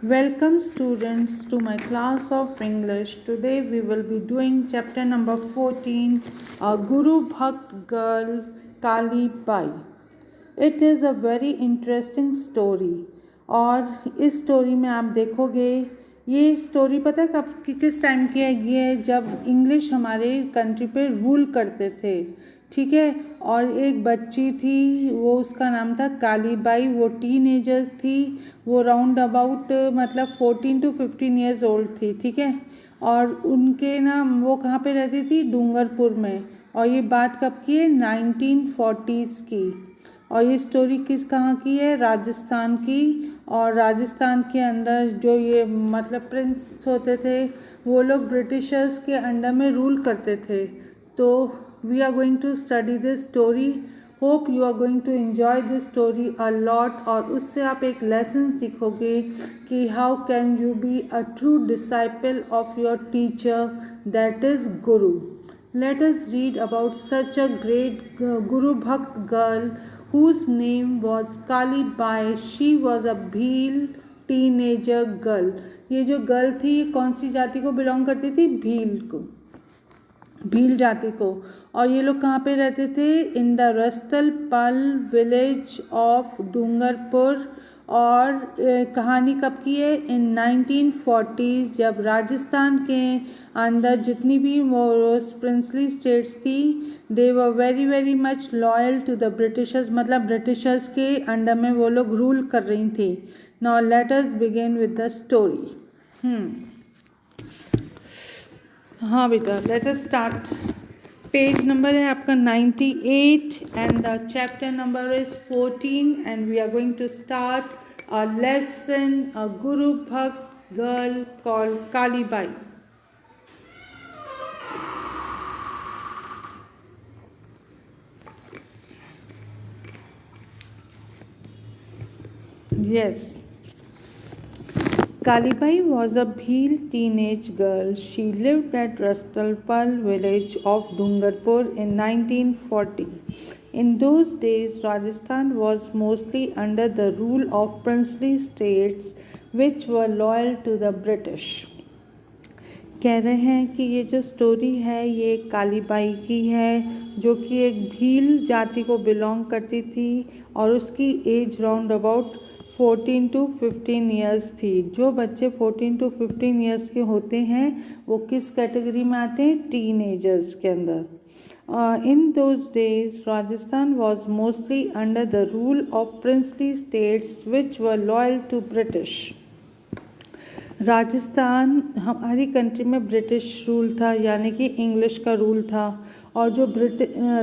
Welcome students to my class of English. Today we will be doing chapter number 14, a Guru Bhakt girl Kali Bai. It is a very interesting story. और इस story में आप देखोगे ये story पता है कब किस टाइम की है। ये जब इंग्लिश हमारे कंट्री पे रूल करते थे, ठीक है। और एक बच्ची थी, वो उसका नाम था काली बाई। वो टीनेजर थी, वो राउंड अबाउट मतलब 14 to 15 ईयर्स ओल्ड थी, ठीक है। और उनके ना वो कहाँ पे रहती थी, डूंगरपुर में। और ये बात कब की है, 1940s की। और ये स्टोरी किस कहाँ की है, राजस्थान की। और राजस्थान के अंदर जो ये मतलब प्रिंस होते थे, वो लोग ब्रिटिशर्स के अंडर में रूल करते थे। तो we are going to study this story. Hope you are going to enjoy this story a lot. और उससे आप एक लेसन सीखोगे कि how can you be a true disciple of your teacher, that is guru. Let us read about such a great Guru Bhakt girl whose name was Kali Bai. She was a Bhil teenager girl. ये जो girl थी ये कौन सी जाति को belong करती थी, भील को, भील जाति को। और ये लोग कहाँ पे रहते थे, इन द रस्तल पल विलेज ऑफ डूंगरपुर। और कहानी कब की है, इन 1940s, जब राजस्थान के अंदर जितनी भी वो प्रिंसली स्टेट्स थी, they were very very much loyal to the Britishers, मतलब ब्रिटिशर्स के अंडर में वो लोग रूल कर रही थी। Now let us begin with the story. हाँ बेटा, let us start. Page number है आपका 98 and the chapter number is 14 and we are going to start a lesson, a guru भक्त girl called Kali Bai. Yes. Kalibai was a Bhil teenage girl. She lived at Rastalpal village of Dungarpur in 1940. In those days, Rajasthan was mostly under the rule of princely states which were loyal to the British. कह रहे हैं कि ये जो story है ये कालीबाई की है, जो कि एक भील जाति को बिलोंग करती थी और उसकी age round about 14 to 15 years थी. जो बच्चे 14 to 15 ईयर्स के होते हैं वो किस कैटेगरी में आते हैं, टीनेजर्स के अंदर. In those days, Rajasthan was mostly under the rule of princely states which were loyal to British. Rajasthan हमारी कंट्री में ब्रिटिश रूल था, यानी कि इंग्लिश का रूल था. और जो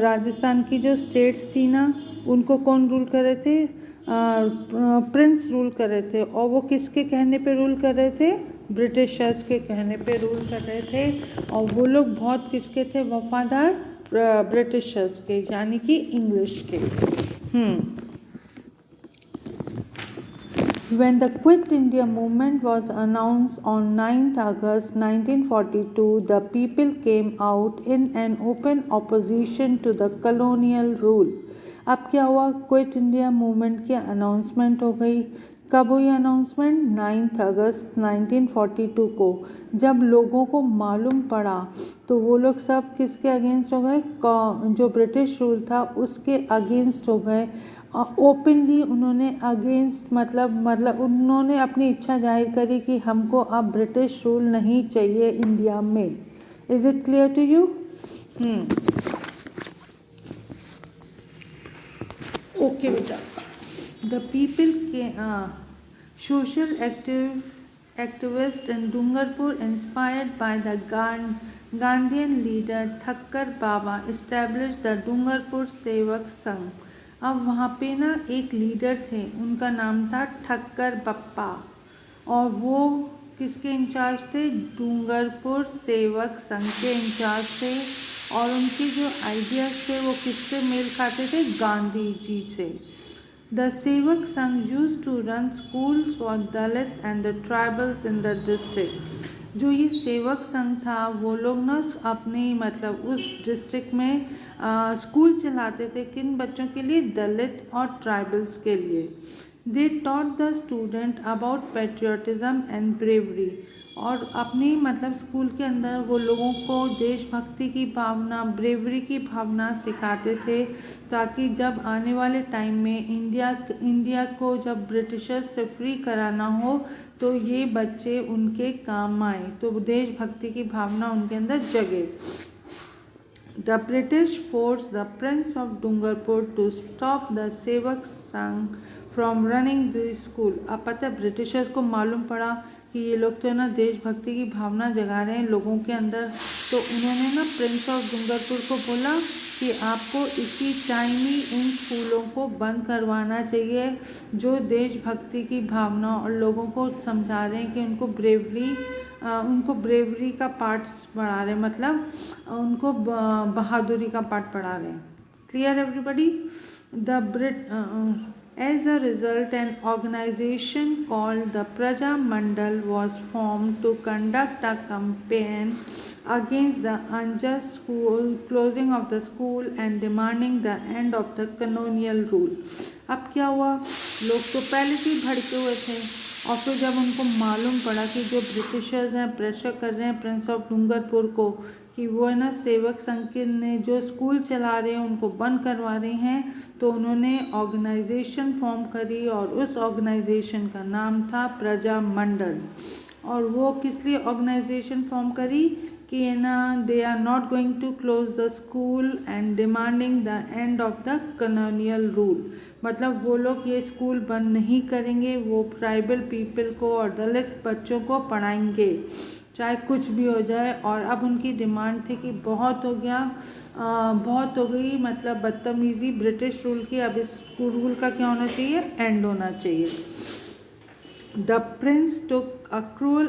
राजस्थान की जो स्टेट्स थी ना, उनको कौन रूल कर रहे थे, प्रिंस रूल कर रहे थे. और वो किसके कहने पे रूल कर रहे थे, ब्रिटिशर्स के कहने पे रूल कर रहे थे. और वो लोग बहुत किसके थे, वफादार ब्रिटिशर्स के, यानी कि इंग्लिश के. When the Quit India movement was announced on 9th August 1942, the people came out in an open opposition to the colonial rule. अब क्या हुआ, क्विट इंडिया मूवमेंट की अनाउंसमेंट हो गई. कब हुई अनाउंसमेंट, 9 अगस्त 1942 को. जब लोगों को मालूम पड़ा तो वो लोग सब किसके अगेंस्ट हो गए, जो ब्रिटिश रूल था उसके अगेंस्ट हो गए. ओपनली उन्होंने अगेंस्ट मतलब उन्होंने अपनी इच्छा जाहिर करी कि हमको अब ब्रिटिश रूल नहीं चाहिए इंडिया में. Is it clear to you? Okay बेटा. द पीपल के social activist in Dungarpur inspired by the Gandhian leader Thakkar Baba establish the Dungarpur Sevak Sangh. अब वहाँ पे ना एक लीडर थे, उनका नाम था ठक्कर बप्पा. और वो किसके इंचार्ज थे, डूंगरपुर सेवक संघ के इंचार्ज थे. और उनके जो आइडियाज़ थे वो किससे मेल खाते थे, गांधी जी से. The Sevak Sangh used to run schools for Dalit and the tribals in the district. जो ये सेवक संघ था वो लोग ना अपने मतलब उस डिस्ट्रिक्ट में स्कूल चलाते थे. किन बच्चों के लिए, दलित और ट्राइबल्स के लिए. They taught the student about patriotism and bravery. और अपनी मतलब स्कूल के अंदर वो लोगों को देशभक्ति की भावना, ब्रेवरी की भावना सिखाते थे, ताकि जब आने वाले टाइम में इंडिया को जब ब्रिटिशर्स से फ्री कराना हो तो ये बच्चे उनके काम आए, तो देशभक्ति की भावना उनके अंदर जगे। The British forced the Prince of Dungarpur to stop the Sevak Sangh from running the school। अब पता है ब्रिटिशर्स को मालूम पड़ा कि ये लोग तो है ना देशभक्ति की भावना जगा रहे हैं लोगों के अंदर, तो उन्होंने ना प्रिंस ऑफ डूंगरपुर को बोला कि आपको इसी टाइम ही इन स्कूलों को बंद करवाना चाहिए जो देशभक्ति की भावना और लोगों को समझा रहे हैं कि उनको ब्रेवरी का पार्ट पढ़ा रहे हैं, मतलब उनको बहादुरी का पार्ट पढ़ा रहे हैं। Clear everybody? As a result, an organization called the Praja Mandal was formed to conduct a campaign against the unjust closing of the school and demanding the end of the colonial rule। अब क्या हुआ, लोग तो पहले से ही भड़के हुए थे, और फिर जब उनको मालूम पड़ा कि जो ब्रिटिशर्स हैं प्रेशर कर रहे हैं प्रिंस ऑफ डूंगरपुर को कि वो है ना सेवक संघ ने जो स्कूल चला रहे हैं उनको बंद करवा रहे हैं, तो उन्होंने ऑर्गेनाइजेशन फॉर्म करी और उस ऑर्गेनाइजेशन का नाम था प्रजा मंडल। और वो किस लिए ऑर्गेनाइजेशन फॉर्म करी कि है ना they are not going to close the school and demanding the end of the colonial rule. मतलब वो लोग ये स्कूल बंद नहीं करेंगे, वो ट्राइबल पीपल को और दलित बच्चों को पढ़ाएंगे चाहे कुछ भी हो जाए। और अब उनकी डिमांड थी कि बहुत हो गया, बहुत हो गई, मतलब बदतमीज़ी ब्रिटिश रूल की, अब इस रूल का क्या होना चाहिए, एंड होना चाहिए। The prince took a cruel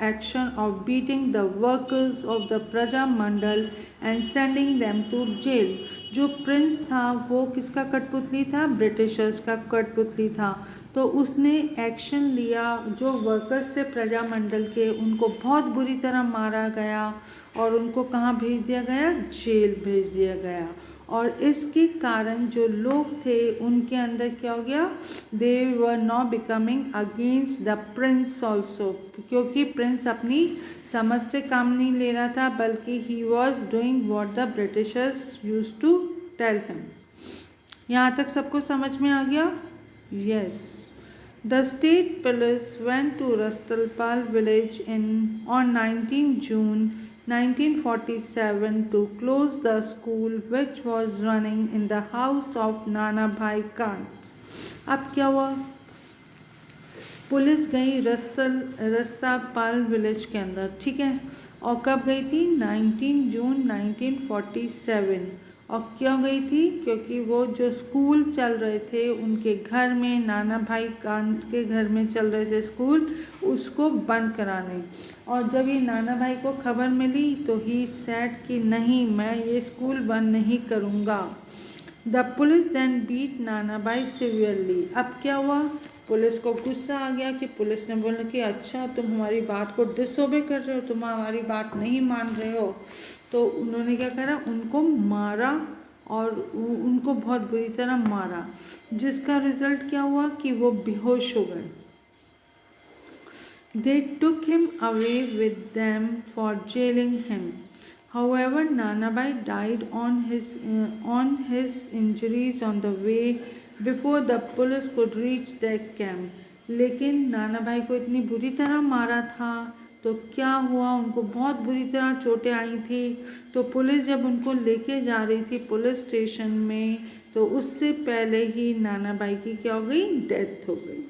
action of beating the workers of the Praja Mandal and sending them to jail। जो प्रिंस था वो किसका कठपुतली था, ब्रिटिशर्स का कठपुतली था, तो उसने एक्शन लिया। जो वर्कर्स थे प्रजा मंडल के उनको बहुत बुरी तरह मारा गया और उनको कहाँ भेज दिया गया, जेल भेज दिया गया। और इसके कारण जो लोग थे उनके अंदर क्या हो गया, they were now becoming against the prince also, क्योंकि प्रिंस अपनी समझ से काम नहीं ले रहा था बल्कि he was doing what the Britishers use to tell him. यहाँ तक सबको समझ में आ गया? Yes. The state police went to Rastalpal village on 19 June 1947 to close the school which was running in the house of Nana Bhai Kant। अब क्या हुआ, पुलिस गई रस्तापाल विलेज के अंदर, ठीक है, और कब गई थी, 19 जून 1947। और क्यों गई थी, क्योंकि वो जो स्कूल चल रहे थे उनके घर में, नाना भाई कांत के घर में चल रहे थे स्कूल, उसको बंद कराने। और जब ये नाना भाई को खबर मिली तो ही सेड कि नहीं, मैं ये स्कूल बंद नहीं करूँगा। द पुलिस देन बीट नाना भाई सिवियरली। अब क्या हुआ, पुलिस को गुस्सा आ गया कि पुलिस ने बोला कि अच्छा तुम हमारी बात को डिसओबे कर रहे हो, तुम हमारी बात नहीं मान रहे हो, तो उन्होंने क्या करा, उनको मारा और उनको बहुत बुरी तरह मारा, जिसका रिजल्ट क्या हुआ कि वो बेहोश हो गए। They took him away with them for jailing him। However, Nanabai died on his injuries on the way before the police could reach their camp। लेकिन नाना भाई को इतनी बुरी तरह मारा था तो क्या हुआ, उनको बहुत बुरी तरह चोटें आई थी, तो पुलिस जब उनको लेके जा रही थी पुलिस स्टेशन में तो उससे पहले ही नाना भाई की क्या हो गई, डेथ हो गई।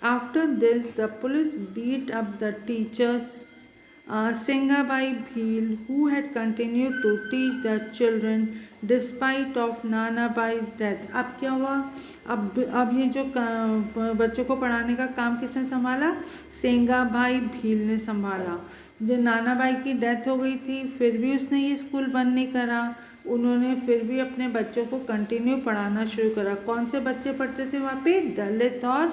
After this, the police beat up the teachers Singabai Bhil, who had continued to teach the children despite of Nana Bai's death। अब क्या हुआ, अब ये जो बच्चों को पढ़ाने का काम किसने संभाला, सेंगा भाई भील ने संभाला। जो नाना भाई की डेथ हो गई थी फिर भी उसने ये स्कूल बंद नहीं करा, उन्होंने फिर भी अपने बच्चों को कंटिन्यू पढ़ाना शुरू करा। कौन से बच्चे पढ़ते थे वहाँ पे, दलित और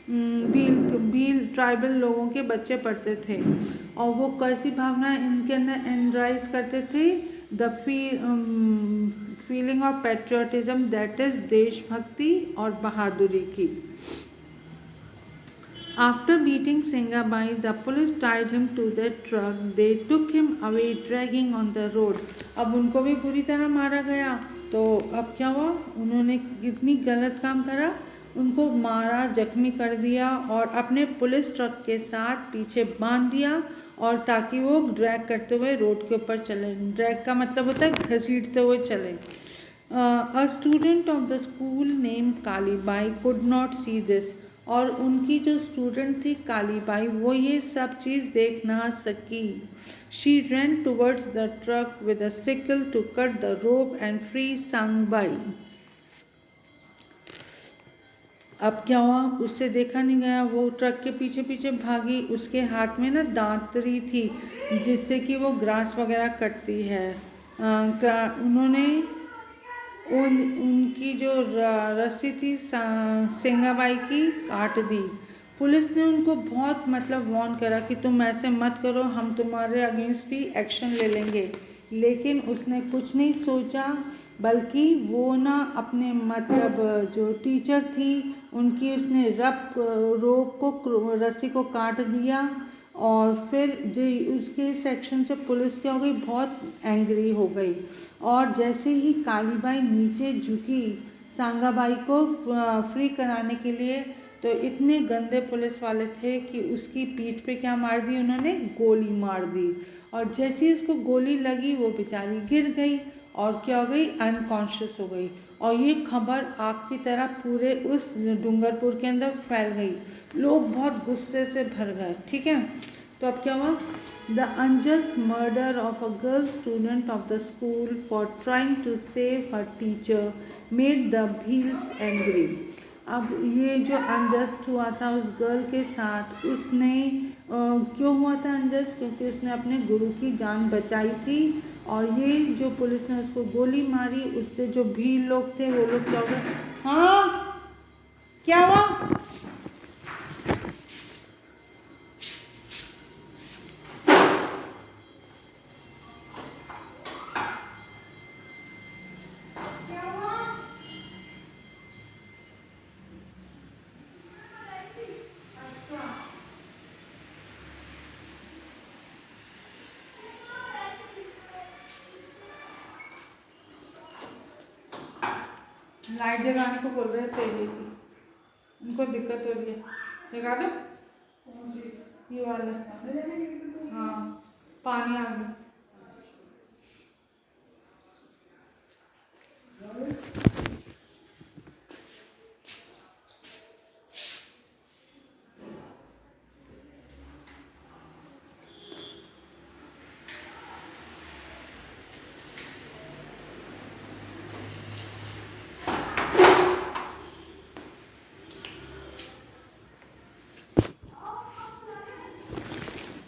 भील ट्राइबल लोगों के बच्चे पढ़ते थे। और वो कैसी भावना इनके अंदर एनराइज करते थे, the feeling of patriotism, that is देशभक्ति और बहादुरी की। After beating Singabai, the police tied him to the truck. They took him away, dragging on the road. अब उनको भी बुरी तरह मारा गया। तो अब क्या हुआ, उन्होंने कितनी गलत काम करा, उनको मारा, जख्मी कर दिया और अपने पुलिस ट्रक के साथ पीछे बांध दिया, और ताकि वो ड्रैग करते हुए रोड के ऊपर चले। ड्रैग का मतलब होता है घसीटते हुए चले। A student of the school named Kalibai could not see this. और उनकी जो स्टूडेंट थी कालीबाई, वो ये सब चीज़ देख ना सकी। She ran towards the truck with a sickle to cut the rope and free Sangbai. अब क्या हुआ, उससे देखा नहीं गया, वो ट्रक के पीछे पीछे भागी। उसके हाथ में ना दांतरी थी जिससे कि वो ग्रास वगैरह कटती है। उन्होंने उनकी जो रस्सी थी सिंगाबाई की काट दी। पुलिस ने उनको बहुत मतलब वार्न करा कि तुम ऐसे मत करो, हम तुम्हारे अगेंस्ट भी एक्शन ले लेंगे, लेकिन उसने कुछ नहीं सोचा, बल्कि वो ना अपने मतलब जो टीचर थी उनकी उसने रोप को रस्सी को काट दिया। और फिर जो उसके सेक्शन से पुलिस क्या हो गई, बहुत एंग्री हो गई। और जैसे ही कालीबाई नीचे झुकी सांगाबाई को फ्री कराने के लिए, तो इतने गंदे पुलिस वाले थे कि उसकी पीठ पे क्या मार दी, उन्होंने गोली मार दी। और जैसे ही उसको गोली लगी वो बेचारी गिर गई और क्या हो गई, अनकॉन्शियस हो गई। और ये खबर आग की तरह पूरे उस डूंगरपुर के अंदर फैल गई। लोग बहुत गुस्से से भर गए। ठीक है, तो अब क्या हुआ, the unjust murder of a girl student of the school for trying to save her teacher made the Bhils angry. अब ये जो अनजस्ट हुआ था उस गर्ल के साथ, उसने क्यों हुआ था अनजस्ट, क्योंकि उसने अपने गुरु की जान बचाई थी। और ये जो पुलिस ने उसको गोली मारी, उससे जो भील लोग थे वो लोग क्या हो गए, हाँ क्या हुआ, लाइट जगाने को बोल रहे हैं सही थी, उनको दिक्कत हो रही है, जगा दो ये वाला। हाँ पानी आ गया।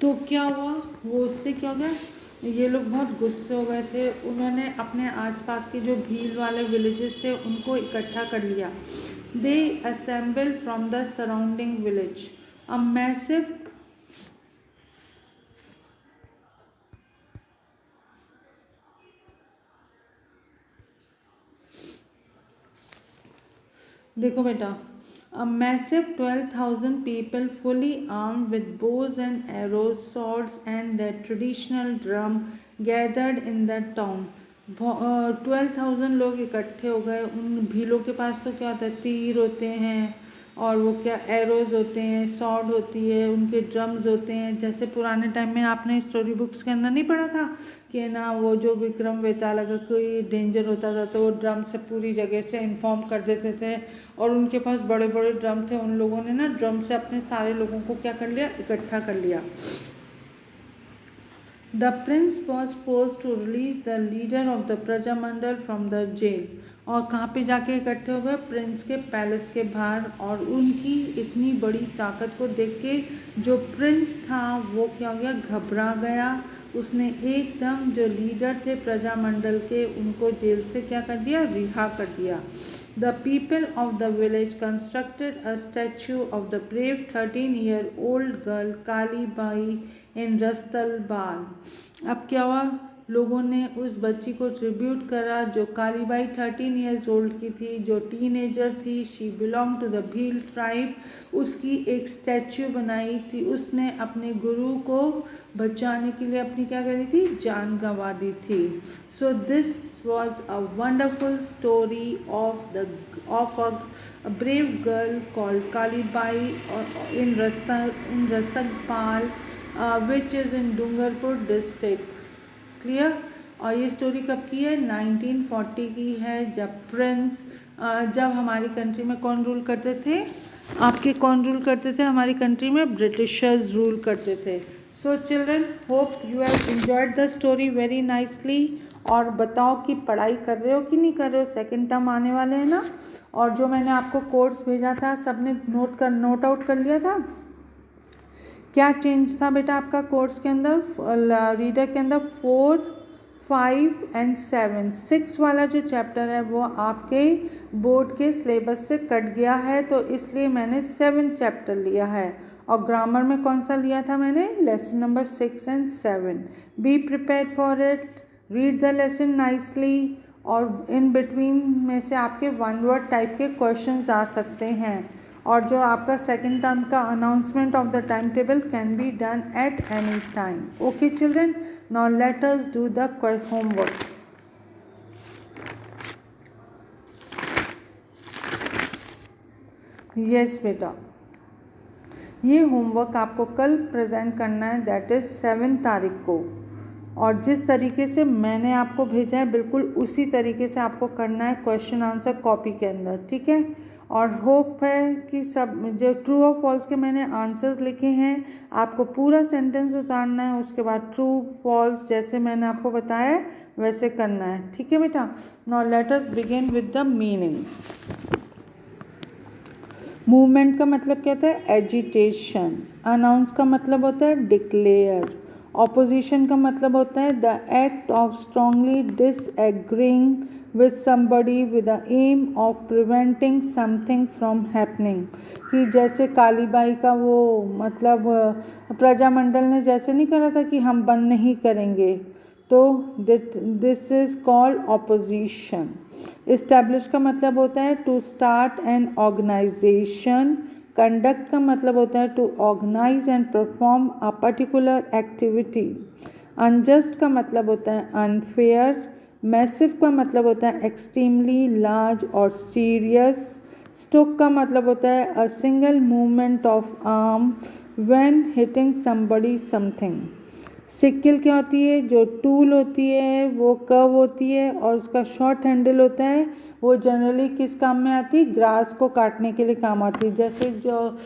तो क्या हुआ, वो उससे क्या हो गया, ये लोग बहुत गुस्से हो गए थे। उन्होंने अपने आसपास के जो भील वाले विलेजेस थे उनको इकट्ठा कर लिया। They assemble from the surrounding village a massive देखो बेटा, a massive 12,000 people fully armed with bows and arrows, swords and their traditional drum gathered in the town. 12,000 लोग इकट्ठे हो गए। उन भीलों के पास तो क्या होता है, तीर होते हैं और वो क्या एरोज होते हैं, सॉर्ड होती है, उनके ड्रम्स होते हैं। जैसे पुराने टाइम में आपने स्टोरी बुक्स के अंदर नहीं पढ़ा था कि ना वो जो विक्रम वेताल का कोई डेंजर होता था तो वो ड्रम से पूरी जगह से इन्फॉर्म कर देते थे, और उनके पास बड़े बड़े ड्रम थे। उन लोगों ने ना ड्रम से अपने सारे लोगों को क्या कर लिया, इकट्ठा कर लिया। The prince was forced to release the leader of the Prajamandal from the jail. और कहाँ पे जाके इकट्ठे हो गए, प्रिंस के पैलेस के बाहर। और उनकी इतनी बड़ी ताकत को देख के जो प्रिंस था वो क्या हो गया, घबरा गया। उसने एकदम जो लीडर थे प्रजामंडल के उनको जेल से क्या कर दिया, रिहा कर दिया। The people of the village constructed a statue of the brave 13-year-old girl Kali Bai in Rastal Bal. अब क्या हुआ, लोगों ने उस बच्ची को ट्रिब्यूट करा जो कालीबाई 13 ईयर्स ओल्ड की थी, जो टीनेजर थी। She belong to the Bhil tribe. उसकी एक स्टैच्यू बनाई थी। उसने अपने गुरु को बचाने के लिए अपनी क्या करी थी, जान गंवा दी थी। So this was a wonderful story of a brave girl called Kalibai in Rastagpal, which is in Dungarpur district. Clear. और ये स्टोरी कब की है, 1940 की है, जब हमारी कंट्री में कौन रूल करते थे, आपके कौन रूल करते थे हमारी कंट्री में, ब्रिटिशर्स रूल करते थे। So children, hope you have enjoyed the story very nicely. और बताओ कि पढ़ाई कर रहे हो कि नहीं कर रहे हो, सेकेंड टर्म आने वाले हैं ना। और जो मैंने आपको कोर्स भेजा था सबने नोट आउट कर लिया था। क्या चेंज था बेटा आपका कोर्स के अंदर, रीडर के अंदर 4, 5 एंड 7, 6 वाला जो चैप्टर है वो आपके बोर्ड के सिलेबस से कट गया है, तो इसलिए मैंने 7 चैप्टर लिया है। और ग्रामर में कौन सा लिया था मैंने, lesson number 6 and 7। B prepared for it, read the lesson nicely. और इन बिटवीन में से आपके 1 वर्ड टाइप के क्वेश्चंस आ सकते हैं। और जो आपका सेकेंड टर्म का announcement of the time table can be done at any time. Okay children, now let us do the homework. Yes बेटा, ये होमवर्क आपको कल प्रेजेंट करना है, दैट इज़ 7 तारीख को। और जिस तरीके से मैंने आपको भेजा है बिल्कुल उसी तरीके से आपको करना है, क्वेश्चन आंसर कॉपी के अंदर, ठीक है। और होप है कि सब जो ट्रू और फॉल्स के मैंने आंसर्स लिखे हैं आपको पूरा सेंटेंस उतारना है, उसके बाद ट्रू फॉल्स जैसे मैंने आपको बताया है वैसे करना है, ठीक है बेटा। Now let us begin with the meanings. Movement का मतलब क्या होता है, एजिटेशन। अनाउंस का मतलब होता है डिक्लेयर। ऑपोजिशन का मतलब होता है the act of strongly disagreeing with somebody with the aim of preventing something from happening। कि जैसे कालीबाई का वो मतलब प्रजामंडल ने जैसे नहीं करा था कि हम बंद नहीं करेंगे, तो this is called opposition. Establish का मतलब होता है to start an organisation. Conduct का मतलब होता है to organise and perform a particular activity. Unjust का मतलब होता है अनफेयर। मैसिव का मतलब होता है एक्सट्रीमली लार्ज और सीरियस। स्टोक का मतलब होता है a single movement of arm when hitting somebody something. Sickle क्या होती है, जो टूल होती है वो कर्व होती है और उसका शॉर्ट हैंडल होता है, वो जनरली किस काम में आती है, ग्रास को काटने के लिए काम आती है। जैसे जो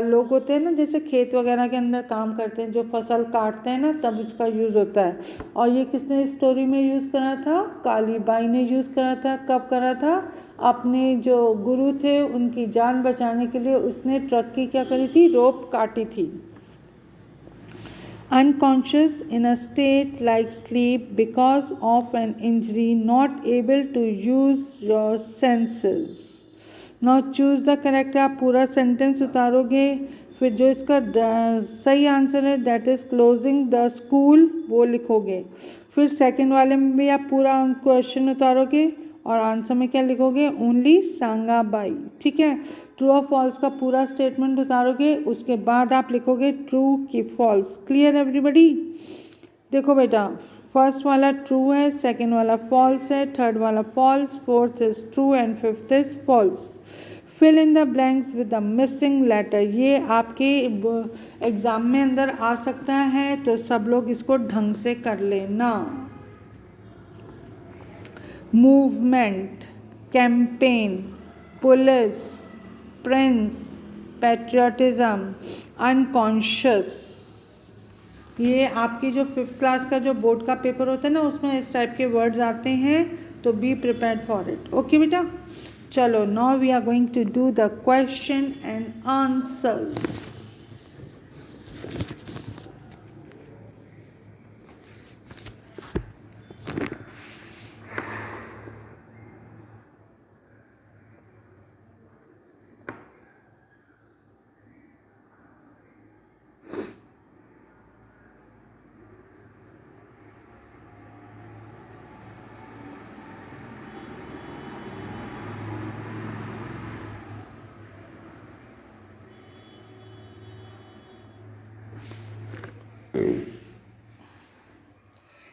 लोग होते हैं ना, जैसे खेत वगैरह के अंदर काम करते हैं, जो फसल काटते हैं ना, तब इसका यूज़ होता है। और ये किसने इस स्टोरी में यूज़ करा था, कालीबाई ने यूज़ करा था। कब करा था, अपने जो गुरु थे उनकी जान बचाने के लिए उसने ट्रक की क्या करी थी, रोप काटी थी। Unconscious in a state like sleep because of an injury, not able to use your senses। Now choose the correct। आप पूरा सेंटेंस उतारोगे, फिर जो इसका सही आंसर है that is closing the school वो लिखोगे। फिर सेकंड वाले में भी आप पूरा क्वेश्चन उतारोगे और आंसर में क्या लिखोगे, ओनली सांगाबाई, ठीक है। ट्रू और फॉल्स का पूरा स्टेटमेंट उतारोगे, उसके बाद आप लिखोगे ट्रू की फॉल्स। Clear everybody. देखो बेटा, फर्स्ट वाला ट्रू है, सेकंड वाला फॉल्स है, थर्ड वाला false, fourth is true and fifth is false. Fill in the blanks with the missing letter. ये आपके एग्जाम में अंदर आ सकता है, तो सब लोग इसको ढंग से कर लेना। Movement, campaign, police, Prince, patriotism, unconscious. ये आपकी जो 5th क्लास का जो बोर्ड का पेपर होता है ना, उसमें इस टाइप के वर्ड्स आते हैं, तो be prepared for it. Okay बेटा, चलो now we are going to do the question and answers.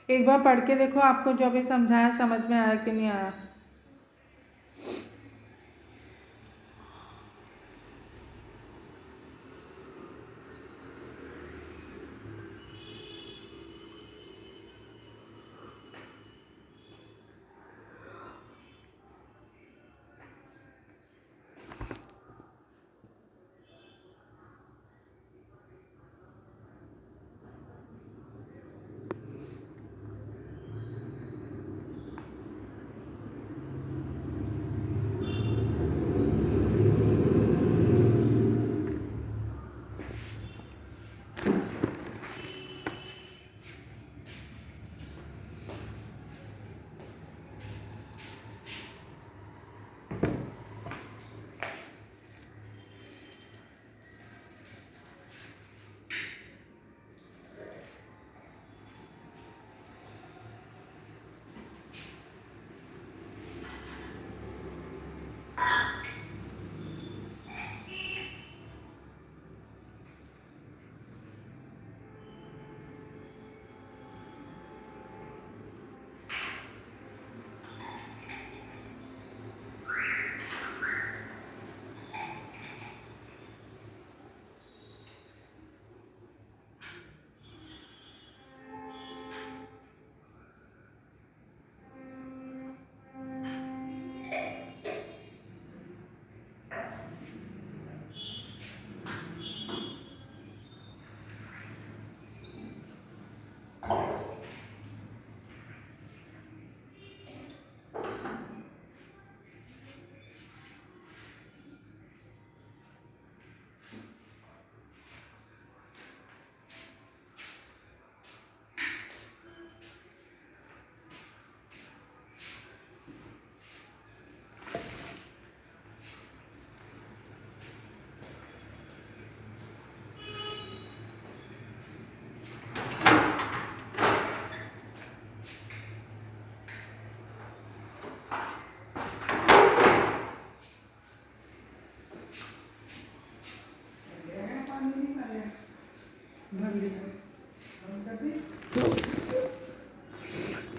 एक बार पढ़ के देखो, आपको जो भी समझाया समझ में आया कि नहीं आया।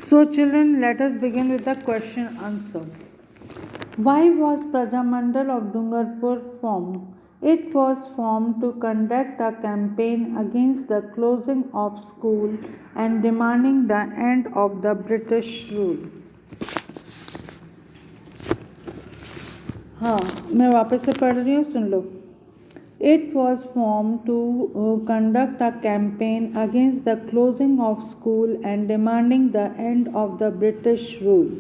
So children, let us begin with the question answer. Why was Prajamandal of Dungarpur formed? It was formed to conduct a campaign against the closing of school and demanding the end of the British rule. हाँ, मैं वापस से पढ़ रही हूँ, सुन लो. It was formed to conduct a campaign against the closing of school and demanding the end of the British rule.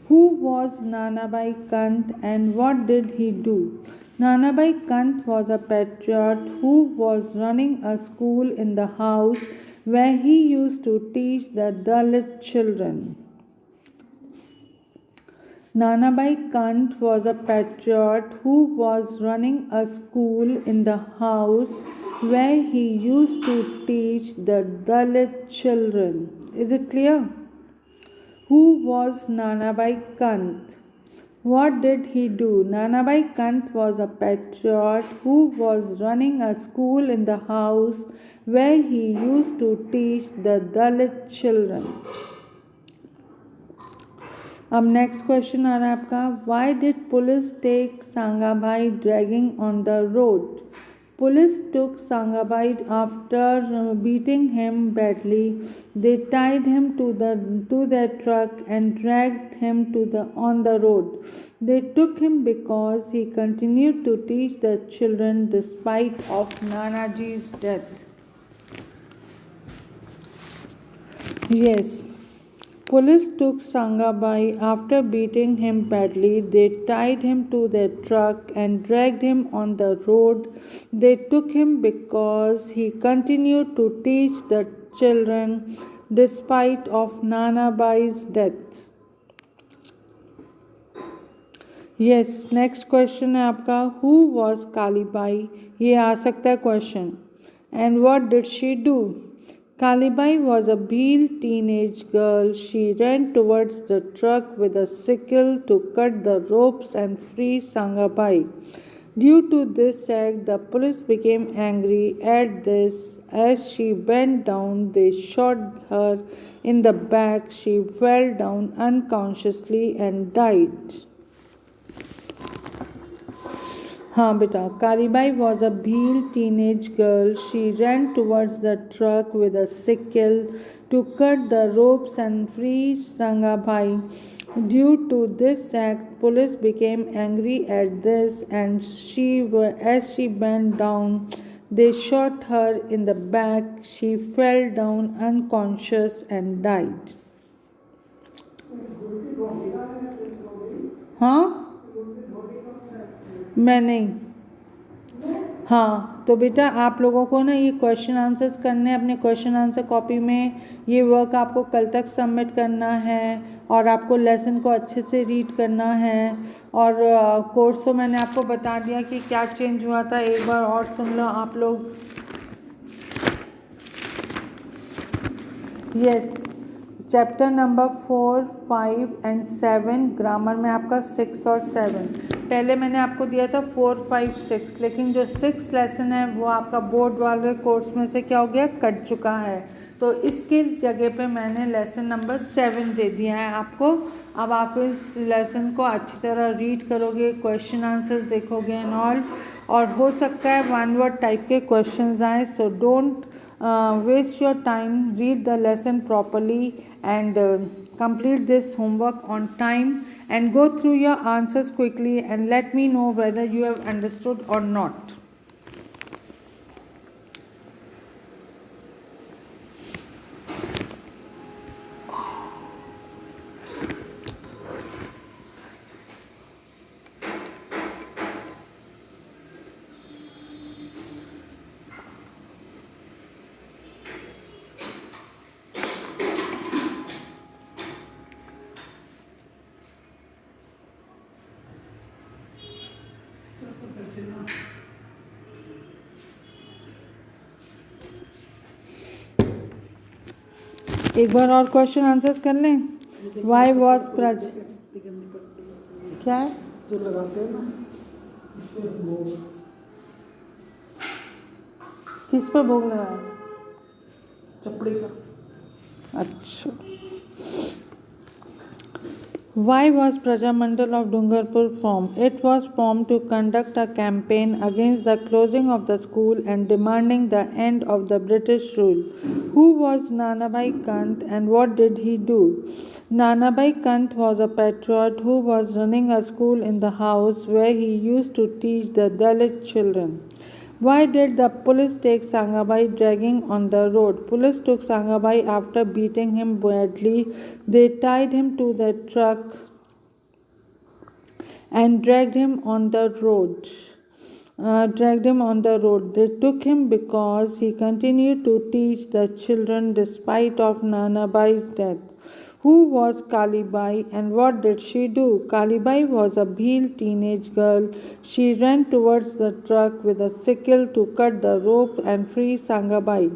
Who was Nanabai Kant and what did he do? Nanabai Kant was a patriot who was running a school in the house where he used to teach the Dalit children. Nanabai Kant was a patriot who was running a school in the house where he used to teach the Dalit children. Is it clear? Who was Nanabai Kant? What did he do? Nanabai Kant was a patriot who was running a school in the house where he used to teach the Dalit children. अब next question आ रहा है आपका. Why did police take Sangabai dragging on the road? Police took Sangabai after beating him badly. They tied him to their truck and dragged him on the road. They took him because he continued to teach the children despite of Nanaji's death. Yes. Police took Sangabai after beating him badly. They tied him to their truck and dragged him on the road. They took him because he continued to teach the children despite of Nanabai's death. Yes, next question है आपका. Who was Kalibai? ये आ सकता है question. And what did she do? Kalibai was a Bhil teenage girl. She ran towards the truck with a sickle to cut the ropes and free Sangabai. Due to this act, the police became angry at this. As she bent down, they shot her in the back. She fell down unconsciously and died. हाँ बेटा, Kalibai was a Bhil teenage girl. She ran towards the truck with a sickle to cut the ropes and free Sangabai. Due to this act, police became angry at this, and as she bent down, they shot her in the back. She fell down unconscious and died. हाँ, मैं नहीं। हाँ तो बेटा आप लोगों को ना ये क्वेश्चन आंसर्स करने हैं अपने क्वेश्चन आंसर कॉपी में। ये वर्क आपको कल तक सबमिट करना है और आपको लेसन को अच्छे से रीड करना है। और कोर्स तो मैंने आपको बता दिया कि क्या चेंज हुआ था, एक बार और सुन लो आप लोग। Yes, chapter number 4, 5 and 7 grammar में आपका 6 और 7। पहले मैंने आपको दिया था 4, 5, 6, लेकिन जो 6 लेसन है वो आपका बोर्ड वाले कोर्स में से क्या हो गया, कट चुका है। तो इसके जगह पे मैंने लेसन नंबर 7 दे दिया है आपको। अब आप इस लेसन को अच्छी तरह रीड करोगे, क्वेश्चन आंसर्स देखोगे एंड ऑल, और हो सकता है 1 वर्ड टाइप के क्वेश्चंस आए। So don't waste your time, read the lesson properly and complete this homework on time and go through your answers quickly and let me know whether you have understood or not. एक बार और question answers कर लें। Why was प्रज क्या है जो लगाते हैं ना, किस पर भोग लगाया, चपड़ी का। अच्छा, why was Prajamandal of Dungarpur formed? It was formed to conduct a campaign against the closing of the school and demanding the end of the British rule. Who was Nanabai Kant and what did he do? Nanabai Kant was a patriot who was running a school in the house where he used to teach the Dalit children. Why did the police take Sangabai dragging on the road? Police took Sangabai after beating him badly. They tied him to the truck and dragged him on the road. They took him because he continued to teach the children despite of Nanabai's death. Who was Kalibai and what did she do? Kalibai was a Bhil teenage girl. She ran towards the truck with a sickle to cut the rope and free Sangabai.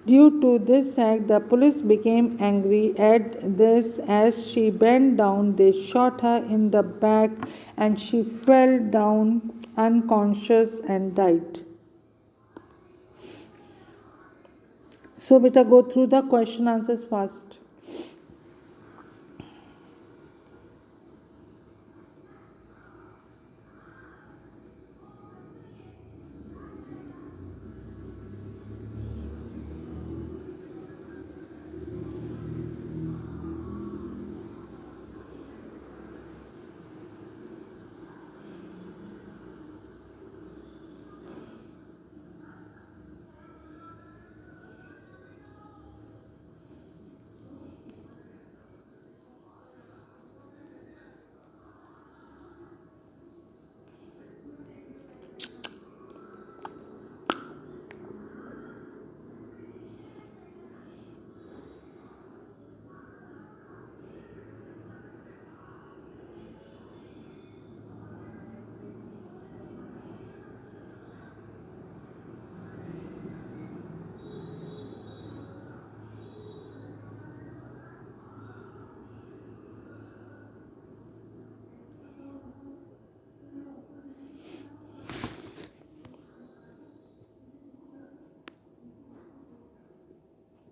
Due to this act, the police became angry at this. As she bent down, they shot her in the back and she fell down unconscious and died. So, beta, go through the question answers fast.